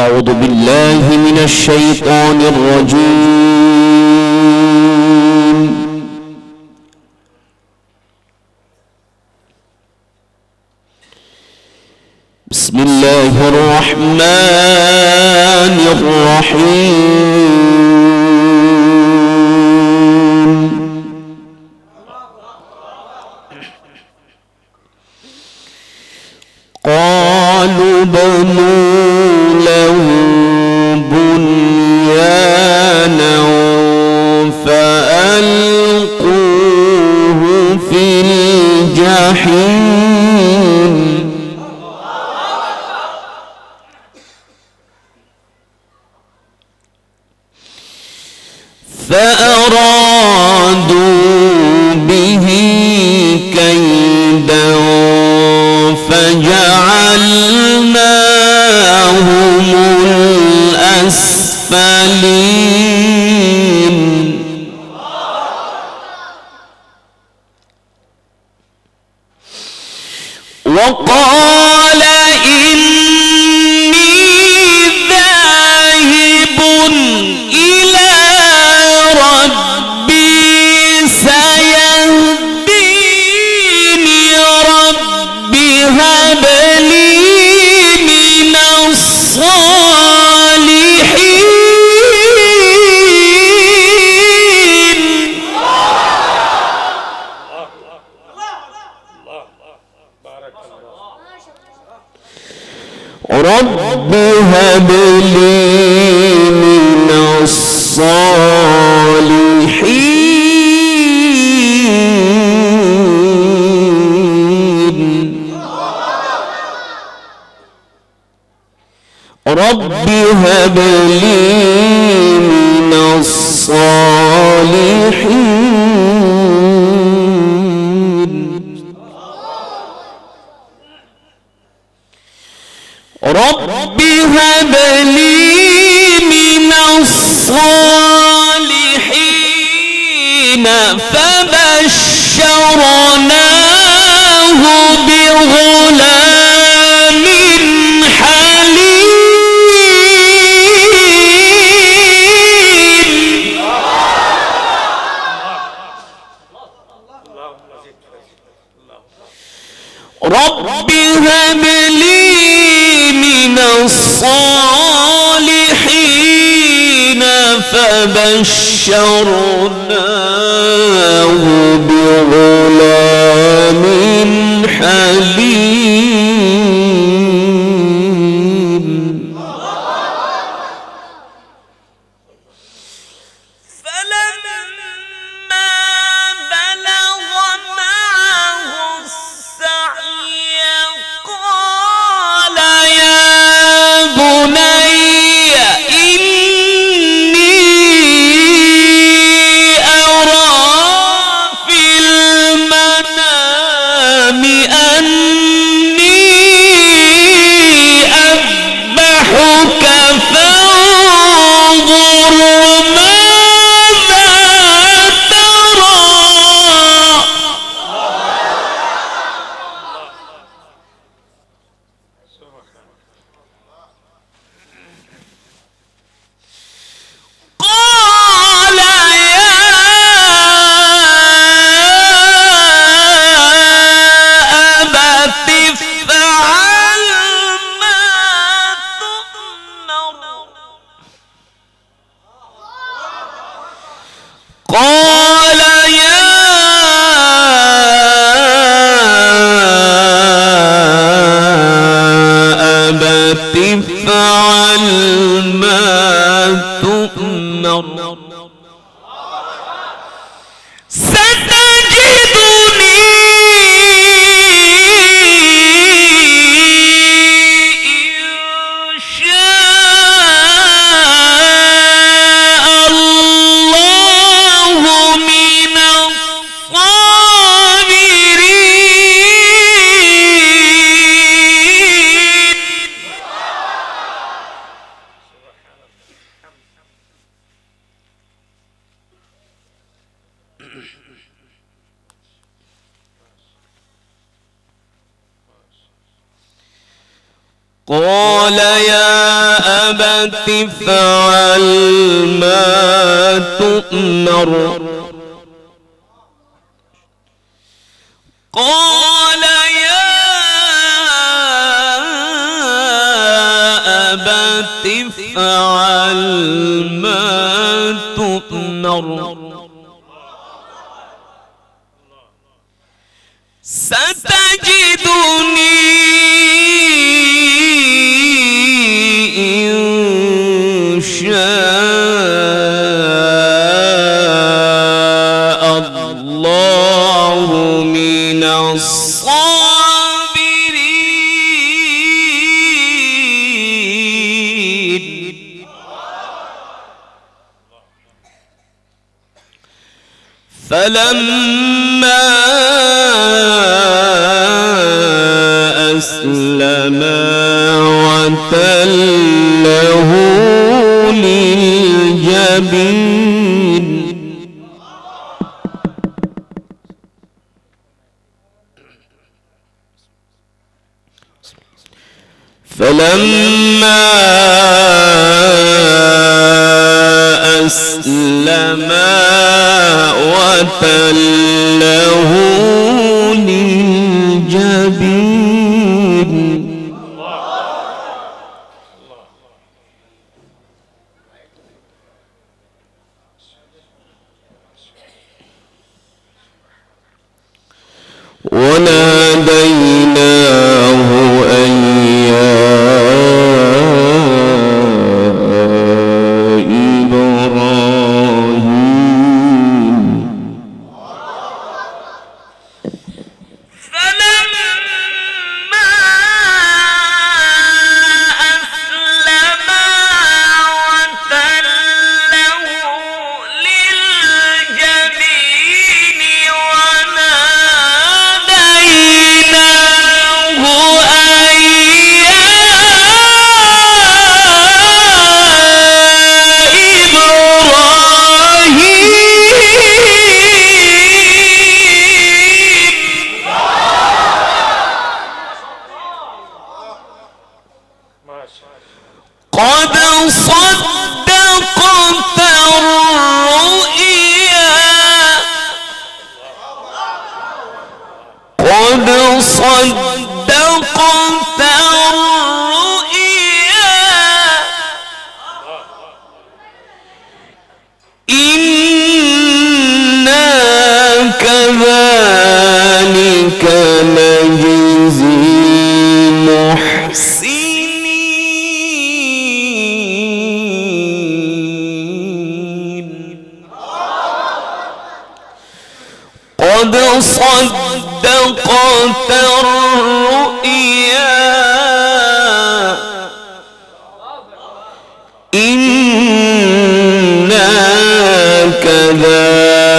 أعوذ بالله من الشيطان الرجيم. بسم الله الرحمن الرحيم. قالوا بنوا له بنيانا فألقوه في الجحيم فأرادوا به كيدا فجعلناهم الأسفلين. وقال إني ذاهب إلى ربي سيهديني ربي هب لي من الصالحين. رب هب لي من الصالحين. رب هب لي من الصالحين. رب هب لي من الصالحين. فبشرناه بغلام حليم. رب هب لي من الصالحين. فبشرناه بغلام حليم. فلما بلغ معه السعي قال يا بني إني أرى في المنام أني قال يا أبت افعل ما تؤمر قال يا أبت افعل ما تؤمر ستجدني إن شاء الله من الصابرين فلما أسلما وتله للجبين فلما أسلما وتله للجبين وناديناه أن يا إبراهيم فلما أسلما وتله للجبين وناديناه أن يا قد صدقت الرؤيا قد صدقت الرؤيا إنا كذلك نجزي المحسنين قد صدقت الرؤيا إنا كذلك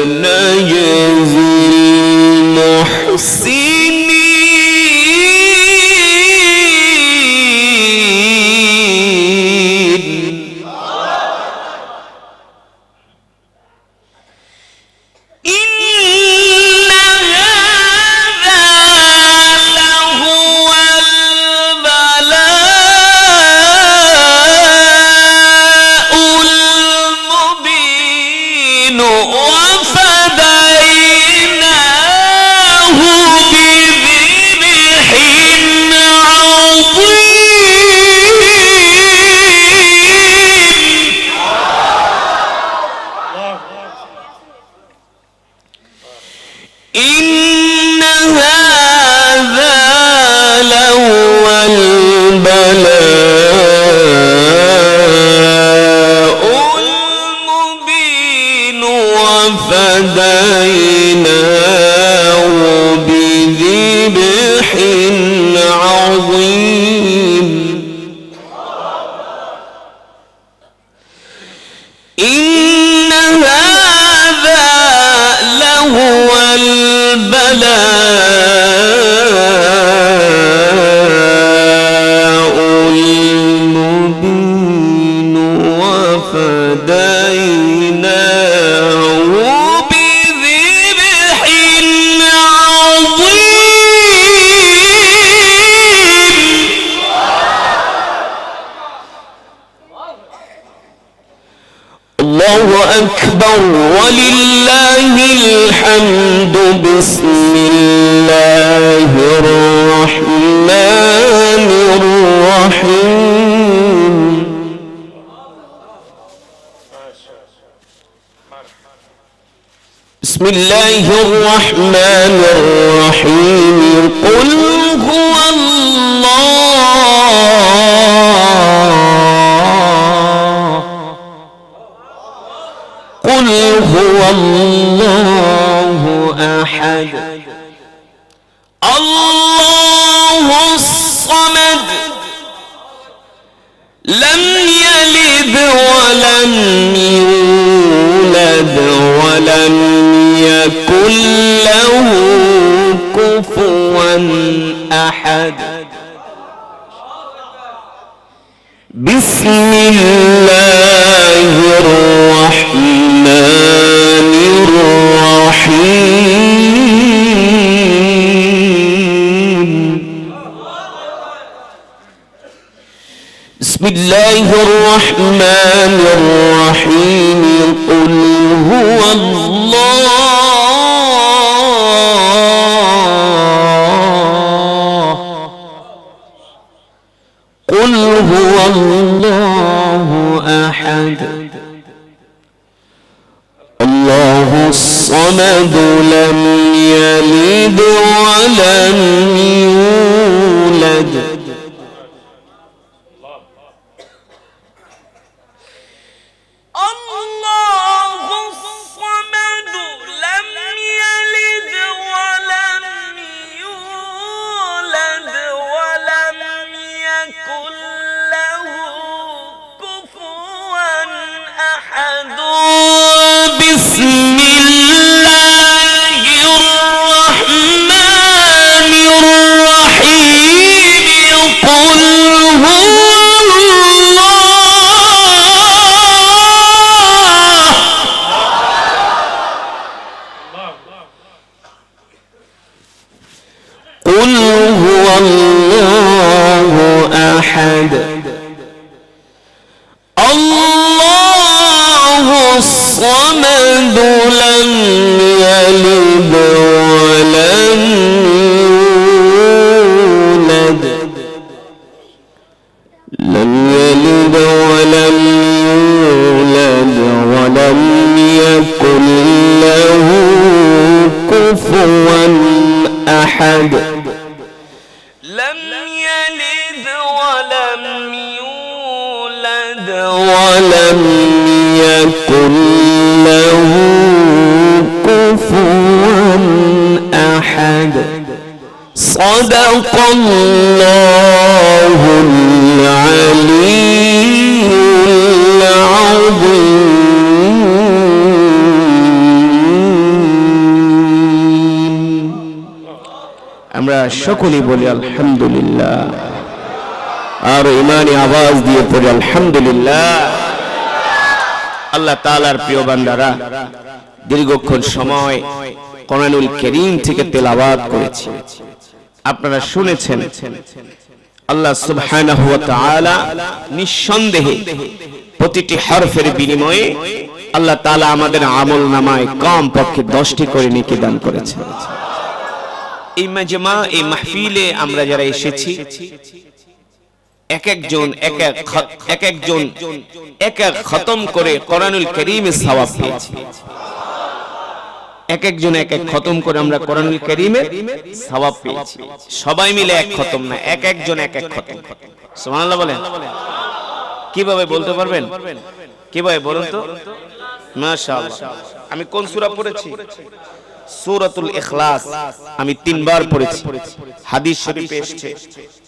نجزي المحسنين إن هذا لهو البلاء المبين وفديناه بذبح عظيم إن هذا لهو البلاء المبين وفديناه بذبح عظيم إن هذا لهو البلاء المبين وفديناه بذبح عظيم أكبر ولله الحمد بسم الله الرحمن الرحيم بسم الله الرحمن الرحيم قل هو الله أحد الله الصمد لم يلد ولم يولد ولم يكن له كفوا أحد بسم الله الرحمن الرحيم بسم الله الرحمن الرحيم قل هو الله أحد الله الصمد لم يلد ولم يولد بسم الله الرحمن الرحيم قل هو الله أحد الله الصمد لم يلد ولم يولد ولم يكن له كفوا أحد لم يلد ولم يولد ولم يكن له كفوا أحد صدق الله العلي العظيم আমরা সকলেই বলি আলহামদুলিল্লাহ আর ইমানি আওয়াজ দিয়ে পড়ি আলহামদুলিল্লাহ আল্লাহ তাআলার প্রিয় বান্দারা দীর্ঘক্ষণ সময় কোরআনুল কারীম থেকে তেলাওয়াত করেছি আপনারা শুনেছেন আল্লাহ সুবহানাহু ওয়া তাআলা নিঃসন্দেহে প্রতিটি হরফের বিনিময়ে আল্লাহ তাআলা আমাদের আমলনামায় কম পক্ষে 10টি করে নেকি দান করেছেন এই মাজমা এই মাহফিলে আমরা যারা এসেছি এক একজন এক খতম করে কোরআনুল কারীমের সওয়াব পেয়েছি এক একজন এক এক খতম করে আমরা কোরআনুল কারীমের সওয়াব পেয়েছি সবাই মিলে এক খতম না এক একজন এক এক খতম সুবহানাল্লাহ বলেন কিভাবে বলতে পারবেন কিভাবে বলুন তো মাশাআল্লাহ আমি কোন সূরা পড়েছি সূরাতুল ইখলাস আমি 3 বার পড়েছি হাদিস শরীফে এসেছে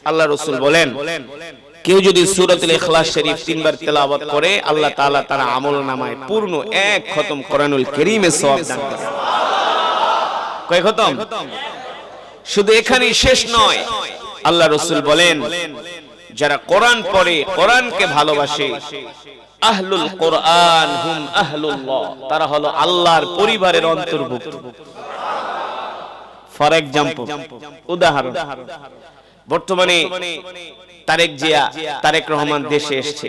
আল্লাহ রাসূল বলেন কেউ যদি সূরাতুল ইখলাস শরীফ 3 বার তেলাওয়াত করে আল্লাহ তাআলা তার আমলনামায় পূর্ণ এক খতম কোরআনুল কারীমের সওয়াব দান করেন কয় খতম শুধু এখানেই শেষ নয় আল্লাহ রাসূল বলেন যারা কোরআন পড়ে কোরআনকে ভালোবাসে আহলুল কোরআন হুম আহলুল্লাহ তারা হলো আল্লাহর পরিবারের অন্তর্ভুক্ত ফর এক্সাম্পল উদাহরণ বর্তমানে তারেক রহমান দেশে এসেছে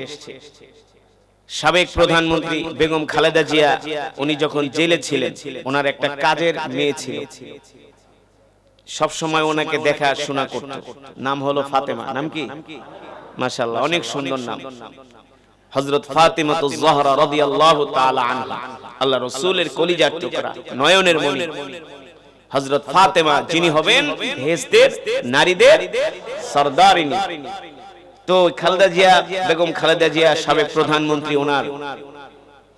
সাবেক প্রধানমন্ত্রী বেগম খালেদা জিয়া উনি যখন জেলে ছিলেন, ওনার একটা কাজের মেয়ে ছিল, সব সময় ওনাকে দেখা শোনা করত। নাম হলো ফাতেমা। নাম কি? মাশাআল্লাহ, অনেক সুন্দর নাম। হযরত ফাতিমাতুজ জহরা রাদিয়াল্লাহু তাআলা আনহা, আল্লাহর রাসূলের কলিজার টুকরা, নয়নের মণি হযরত ফাতেমা, যিনি হবেন বেহেশতের নারীদের সরদারিনী। তো খালেদা জিয়া, বেগম খালেদা জিয়া সাবেক প্রধানমন্ত্রী, ওনার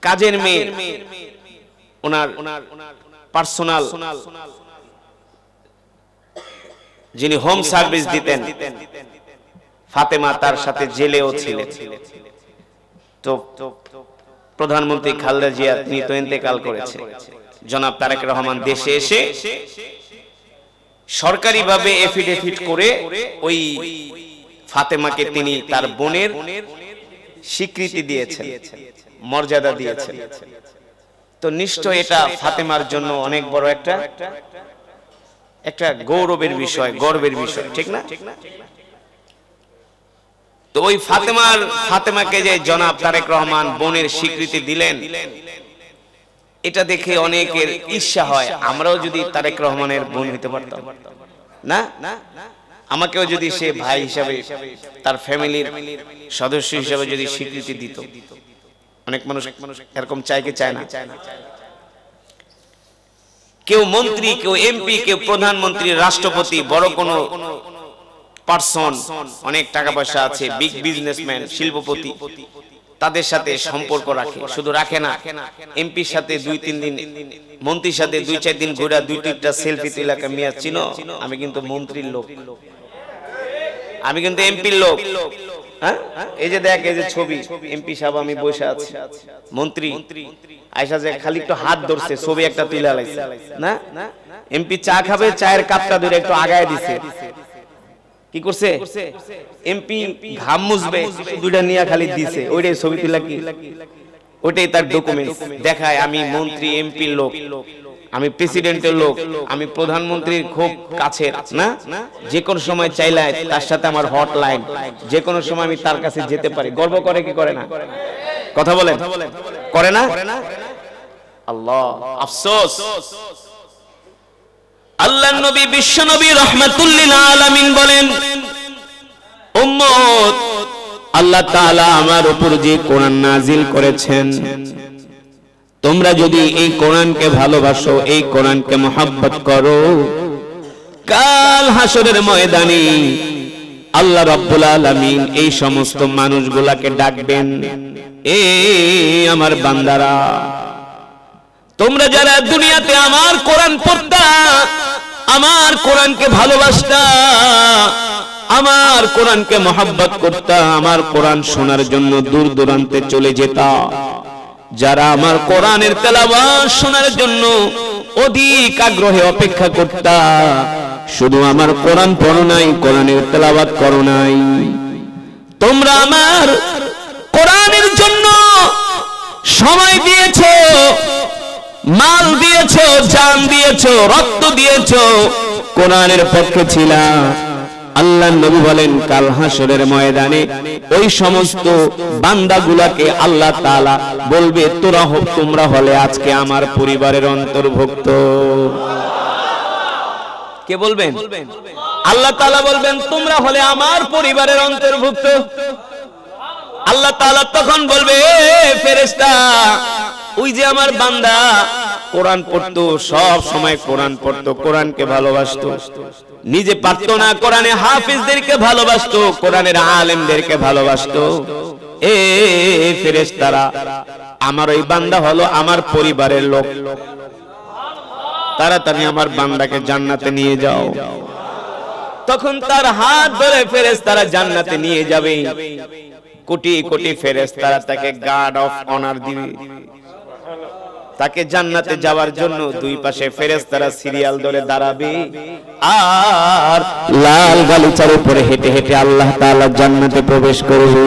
কাজের মেয়ে, ওনার পার্সোনাল যিনি হোম সার্ভিস দিতেন, ফাতেমা তার সাথে জেলেও ছিলেন। তো প্রধানমন্ত্রী খালেদা জিয়া তিনি তো ইন্তেকাল করেছে। জনাব তারেক রহমান দেশে এসে সরকারিভাবে এফিডেভিট করে ওই ফাতেমাকে তিনি তার বোনের স্বীকৃতি দিয়েছেন, মর্যাদা দিয়েছেন। তো নিশ্চয় এটা ফাতেমার জন্য অনেক বড় একটা গৌরবের বিষয়, গর্বের বিষয়, ঠিক না? তো ওই ফাতেমাকে যে জনাব তারেক রহমান বোনের স্বীকৃতি দিলেন, এটা দেখে অনেকের ঈর্ষা হয়, আমরাও যদি তারেক রহমানের বোন হইতে পারতাম না, আমাকেও যদি সে ভাই হিসাবে, তার ফ্যামিলির সদস্য হিসাবে যদি স্বীকৃতি দিত। অনেক মানুষ এরকম চায় কি চায় না? কেউ মন্ত্রী, কেউ এমপি, কেউ প্রধানমন্ত্রী, রাষ্ট্রপতি, বড় কোনো পারসন, অনেক টাকা পয়সা আছে, বিগ বিজনেসম্যান, শিল্পপতি, তাদের সাথে সম্পর্ক রাখে। শুধু রাখে না, এমপির সাথে 2-3 দিন, মন্ত্রীর সাথে 2-4 দিন ঘোরা, 2-3টা সেলফি তুলাকে মিয়া চিনো, আমি কিন্তু মন্ত্রীর লোক, আমি কিন্তু এমপির লোক। হ্যাঁ, এই যে দেখ, এই যে ছবি, এমপি সাহেব আমি বসে আছি, মন্ত্রী আয়সা যে খালি একটু হাত ধরছে, ছবি একটা তুলে লাইছে না। এমপি চা খাবে, চায়ের কাপটা ধরে একটু আগায় দিছে, কি করছে? এমপি ঘাম মুছবে, দুইটা নিয়ে খালি দিছে, ওইটাই ছবি তুলা, কি ওইটাই তার ডকুমেন্টস, দেখায় আমি মন্ত্রী, এমপির লোক, আমি প্রেসিডেন্টের লোক, আমি প্রধানমন্ত্রীর খুব কাছের না, যে কোনো সময় চাইলে তার সাথে আমার হটলাইন, যে কোনো সময় আমি তার কাছে যেতে পারি। গর্ব করে কি করে না? কথা বলেন, করে না? আল্লাহ আফসোস, আল্লাহর নবী বিশ্ব নবী রাহমাতুল লিল আলামিন বলেন, উম্মত, আল্লাহ তাআলা আমার উপর যে কোরআন নাজিল করেছেন, তোমরা যদি এই কোরআনকে ভালোবাসো, এই কোরআনকে মহব্বত করো, কাল হাসরের ময়দানে আল্লাহ রাব্বুল আলামিন এই সমস্ত মানুষগুলাকে ডাকবেন, এ আমার বান্দারা, তোমরা যারা দুনিয়াতে আমার কোরআন পড়তা, আমার কোরআনকে ভালোবাসতা, আমার কোরআনকে মহব্বত করতা, আমার কোরআন শোনার জন্য দূর দূরান্তে চলে যেতা, যারা আমার কোরআনের তেলাওয়াত শোনার জন্য অধিক আগ্রহে অপেক্ষা করতা, শুধু আমার কোরআন পড়ো নাই, কোরআনের তেলাওয়াত করো নাই, তোমরা আমার কোরআনের জন্য সময় দিয়েছো, মাল দিয়েছো, জান দিয়েছো, রক্ত দিয়েছো, কোরআনের পক্ষে ছিলা, আল্লাহর নবী বলেন কাল হাসরের ময়দানে ওই সমস্ত বান্দাগুলোকে আল্লাহ তাআলা বলবে, তোমরা হলে আজকে আমার পরিবারের অন্তর্ভুক্ত। কে বলবেন? আল্লাহ তাআলা বলবেন, তোমরা হলে আমার পরিবারের অন্তর্ভুক্ত। আল্লাহ তাআলা তখন বলবে, ফেরেশতা, ওই যে আমার বান্দা কোরআন পড়তো, সব সময় কোরআন পড়তো, কোরআনকে ভালোবাসতো, নিজে পারতো না, কোরআনে হাফেজদেরকে ভালোবাসতো, কোরআনের আলেমদেরকে ভালোবাসতো, এ ফেরেশতারা, আমার ওই বান্দা হলো আমার পরিবারের লোক, তাড়াতাড়ি আমার বান্দাকে জান্নাতে নিয়ে যাও। তখন তার হাত ধরে ফেরেশতারা জান্নাতে নিয়ে যাবে, কোটি কোটি ফেরেশতারা তাকে গার্ড অফ অনার দিবে, তাকে জান্নাতে যাওয়ার জন্য দুই পাশে ফেরেশতারা সিরিয়াল ধরে দাঁড়াবে, আর লাল গালিচার উপরে হেঁটে হেঁটে আল্লাহ তাআলা জান্নাতে প্রবেশ করবে।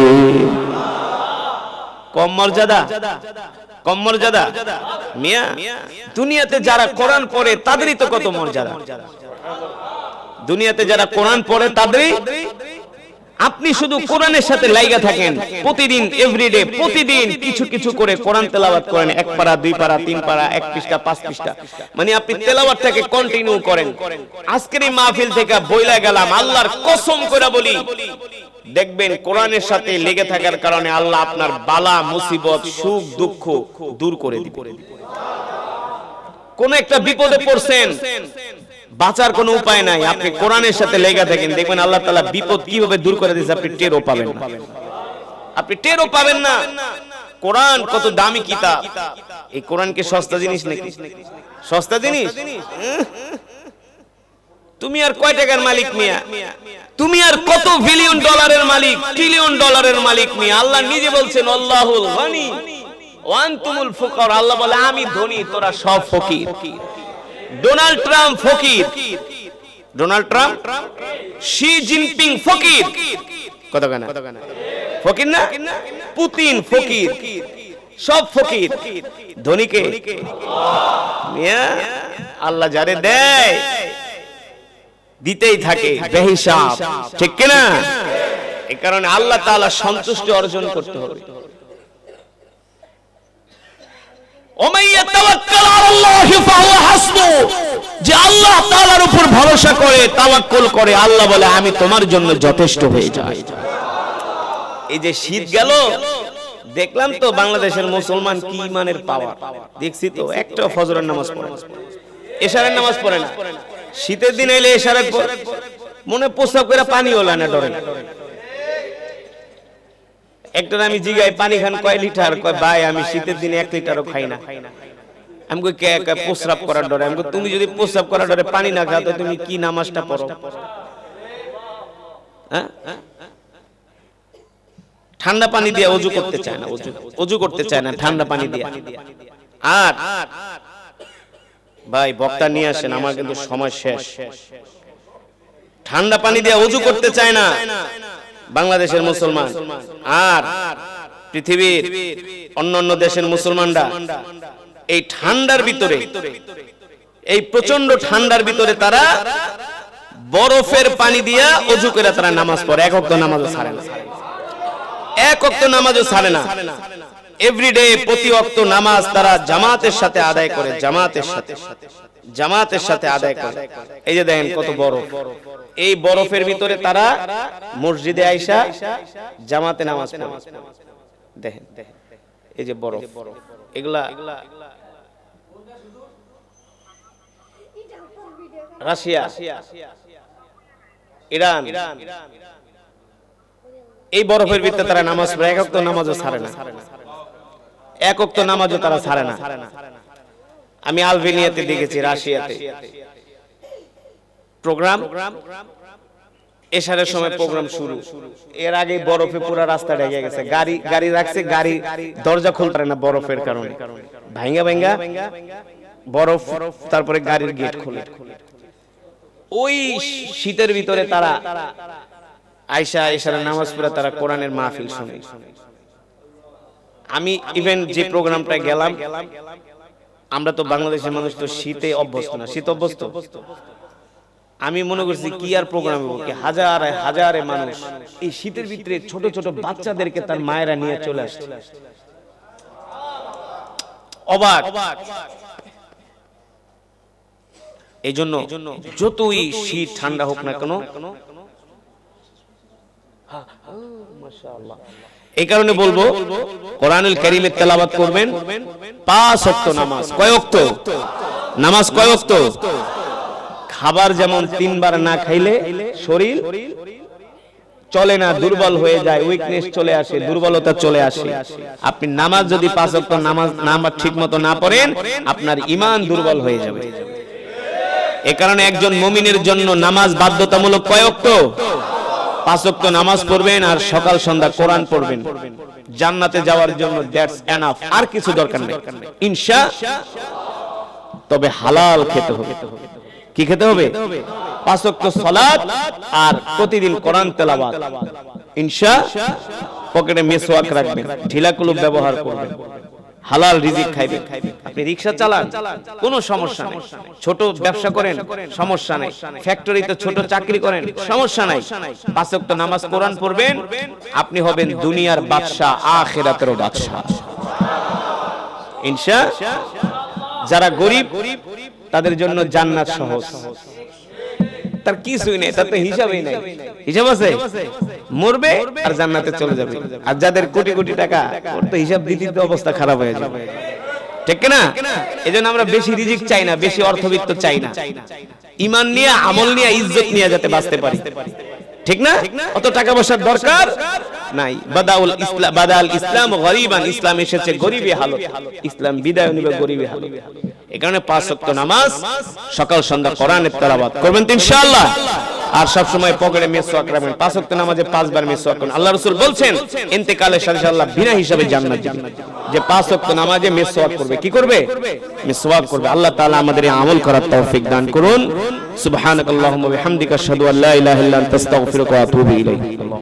কম মর্যাদা? কম মর্যাদা? মিয়া, দুনিয়াতে যারা কোরআন পড়ে তাদেরই তো কত মর্যাদা, দুনিয়াতে যারা কোরআন পড়ে তাদেরই আপনি শুধু কোরআনের সাথে লাইগা থাকেন, প্রতিদিন এভরিডে প্রতিদিন কিছু কিছু করে কোরআন তেলাওয়াত করেন, 1 পারা 2 পারা 3 পারা 1 পৃষ্ঠা 5 পৃষ্ঠা, মানে আপনি তেলাওয়াতটাকে কন্টিনিউ করেন। আজকের এই মাহফিল থেকে বইলা গেলাম, আল্লাহর কসম করে বলি, দেখবেন কোরআনের সাথে লেগে থাকার কারণে আল্লাহ আপনার বালা মুসিবত সুখ দুঃখ দূর করে দিবে। কোন একটা বিপদে পড়ছেন, বাঁচার কোনো উপায় নাই, আপনি কোরআনের সাথে লেগে থাকেন, দেখবেন আল্লাহ তাআলা বিপদ কিভাবে দূর করে দিয়েছে আপনি টেরও পাবেন না। আপনি টেরও পাবেন না। কোরআন কত দামি কিতাব। এই কোরআন কি সস্তা জিনিস নাকি? সস্তা জিনিস? তুমি আর কয় টাকার মালিক মিয়া? তুমি আর কত বিলিয়ন ডলারের মালিক, ট্রিলিয়ন ডলারের মালিক মিয়া? আল্লাহ নিজে বলছেন আল্লাহুল গনি ওয়া আনতুমুল ফুকারা। আল্লাহ বলে আমি ধনী, তোরা সব ফকির। ডোনাল্ড ট্রাম্প ফকির, ডোনাল্ড ট্রাম্প, শি জিনপিং ফকির, কত গানা ফকির না? পুতিন ফকির, সব ফকির। ধনীকে মিয়া আল্লাহ যারে দেয় দিতেই থাকে বেহিসাব, ঠিক কি না? এই কারণে আল্লাহ তাআলা সন্তুষ্টি অর্জন করতে হবে। যে আল্লাহ তাআলার উপর ভরসা করে তাওয়াক্কুল করে, আল্লাহ বলে আমি তোমার জন্য যথেষ্ট হয়ে যাই। এই যে শীত গেল, দেখলাম তো বাংলাদেশের মুসলমান কি ইমানের পাওয়ার দেখছি তো। একটা ফজরের নামাজ পড়ে না, এশারের নামাজ পড়ে না। শীতের দিন এলে এশারের মনে প্রস্তাব করে পানি হলো না, ডরে। একটা আমি জিগাই পানি খান কয় লিটার? কয় ভাই আমি শীতের দিনে 1 লিটারও খাই না। আমি কই কে প্রস্রাব করার ডরে? আমি কই তুমি যদি প্রস্রাব করার ডরে পানি না খাও তো তুমি কি নামাজটা পড়ো? হ্যাঁ, ঠান্ডা পানি দিয়ে ওযু করতে চায় না, ওযু করতে চায় না ঠান্ডা পানি দিয়ে। আর ভাই বক্তা নিয়ে আসেন, আমার কিন্তু সময় শেষ। ঠান্ডা পানি দিয়ে ওযু করতে চায় না বাংলাদেশের মুসলমান, আর পৃথিবীর অন্যান্য দেশের মুসলমানরা এই ঠান্ডার ভিতরে, এই প্রচন্ড ঠান্ডার ভিতরে তারা বরফের পানি দিয়ে ওযু করে তারা নামাজ পড়ে। 1 ওয়াক্ত নামাজও ছাড়ে না, 1 ওয়াক্ত নামাজও ছাড়ে না। এভরিডে প্রতি ওয়াক্ত নামাজ তারা জামাতের সাথে আদায় করে, জামাতের সাথে আদায় করে। এই যে দেখেন কত বরফ, এই বরফের ভিতরে তারা মসজিদে আইসা জামাতে নামাজ পড়ে। দেখেন এই যে বরফ, এগুলা রাশিয়া, ইরান, এই বরফের ভিতরে তারা নামাজ পড়ে। 1 ওয়াক্ত নামাজও ছাড়ে না, 1 ওয়াক্ত নামাজও তারা ছাড়ে না। আমি আলবেনিয়াতে দেখেছি, রাশিয়াতে প্রোগ্রাম, এশারের সময় প্রোগ্রাম শুরু, এর আগে বরফে পুরো রাস্তা ঢেকে গেছে। গাড়ি রাখছে, গাড়ি দরজা খুলতে পারে না বরফের কারণে, ভাঙ্গা ভাঙ্গা বরফ, তারপরে গাড়ির গেট খুলে। ওই শীতের ভিতরে তারা আয়েশা এশারের নামাজ পড়ে তারা কোরআনের মাহফিল শুনে। আমি ইভেন যে প্রোগ্রামটা গেলাম, আমরা তো বাংলাদেশের মানুষ তো শীতে অভ্যস্ত না, শীত অভ্যস্ত। আমি মনে করছি কি আর প্রোগ্রাম হবে, কি হাজারে হাজারে মানুষ এই শীতের ভিতরে ছোট ছোট বাচ্চাদেরকে তার মায়েরা নিয়ে চলে আসছে। অবাক। এই জন্য যতই শীত ঠান্ডা হোক না কেন, এই কারণে বলবো কোরআনুল কারীমের তেলাওয়াত করবেন। 5 ওয়াক্ত নামাজ। কয় ওয়াক্ত নামাজ? কয় ওয়াক্ত? খাবার যেমন 3 বার না খাইলে শরীর চলে না, দুর্বল হয়ে যায়, উইকনেস চলে আসে, দুর্বলতা চলে আসে। আপনি নামাজ যদি 5 ওয়াক্ত নামাজ ঠিকমতো না পড়েন, আপনার ঈমান দুর্বল হয়ে যাবে। এই কারণে একজন মুমিনের জন্য নামাজ বাধ্যতামূলক। কয় ওয়াক্ত? 5 ওয়াক্ত নামাজ পড়বেন আর সকাল সন্ধ্যা কোরআন পড়বেন। জান্নাতে যাওয়ার জন্য দ্যাটস এনাফ, আর কিছু দরকার নেই ইনশাআল্লাহ। তবে হালাল খেতে হবে। কি খেতে হবে? 5 ওয়াক্ত সালাত আর প্রতিদিন কোরআন তেলাওয়াত। ইনশাআল্লাহ পকেটে মিসওয়াক রাখবেন, ঢিলা কলম ব্যবহার করবেন, হালাল রিজিক খাইবেন। আপনি রিকশা চালান, কোনো সমস্যা নেই। ছোট ব্যবসা করেন, সমস্যা নেই। ফ্যাক্টরিতে ছোট চাকরি করেন, সমস্যা নাই। 5 ওয়াক্ত নামাজ কোরআন পড়বেন, আপনি হবেন দুনিয়ার বাদশা, আখিরাতেরও বাদশা ইনশাআল্লাহ। যারা গরিব তাদের জন্য জান্নাত সহজ, তার কিছুই নেই, তার তো হিসাবই নাই। হিসাব আছে? মরবে আর জান্নাতে চলে যাবে। আর যাদের কোটি কোটি টাকা, ওর তো হিসাব দিতে তো অবস্থা খারাপ হয়ে যাবে, ঠিক না? এজন্য আমরা বেশি রিজিক চাই না, বেশি অর্থবিত্ত চাই না। ঈমান নিয়ে, আমল নিয়ে, ইজ্জত নিয়ে যাতে বাঁচতে পারি, ঠিক না? অত টাকা পয়সার দরকার নাই। বাদাল ইসলাম গরিবান, ইসলাম এসেছে গরিবী হালত, ইসলাম বিদায় নিবে গরিবী হালত। এই কারণে 5 ওয়াক্ত নামাজ, সকাল সন্ধ্যা কোরআনের তেলাওয়াত করবেন তো ইনশাআল্লাহ। আর সব সময় পকেটে মিসওয়াক রাখবেন। 5 ওয়াক্ত নামাজে 5 বার মিসওয়াক করুন। আল্লাহ রাসূল বলছেন ইন্তেকালের সাথে সাথে আল্লাহ বিনা হিসাবে জান্নাত দিবেন। যে 5 ওয়াক্ত নামাজে মিসওয়াক করবে, কি করবে? মিসওয়াক করবে। আল্লাহ তাআলা আমাদের এই আমল করার তৌফিক দান করুন। সুবহানাকাল্লাহুম্মা ওয়া বিহামদিকা আশহাদু আল্লা ইলাহা ইল্লা আনতা আস্তাগফিরুকা ওয়া আতুবু ইলাইক।